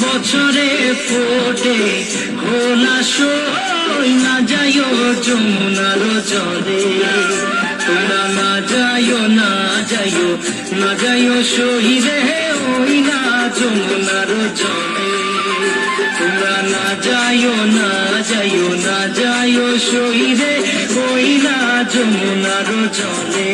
বছরে ফোটে খোলা সই, না যাইও যমুনার জলে। তোমরা না যাইও, না যাইও, না যাইও সইরে ওই না যমুনার জলে। তোমরা না যাইও, না যাইও, না যাইও সইরে ওই না যমুনার জলে।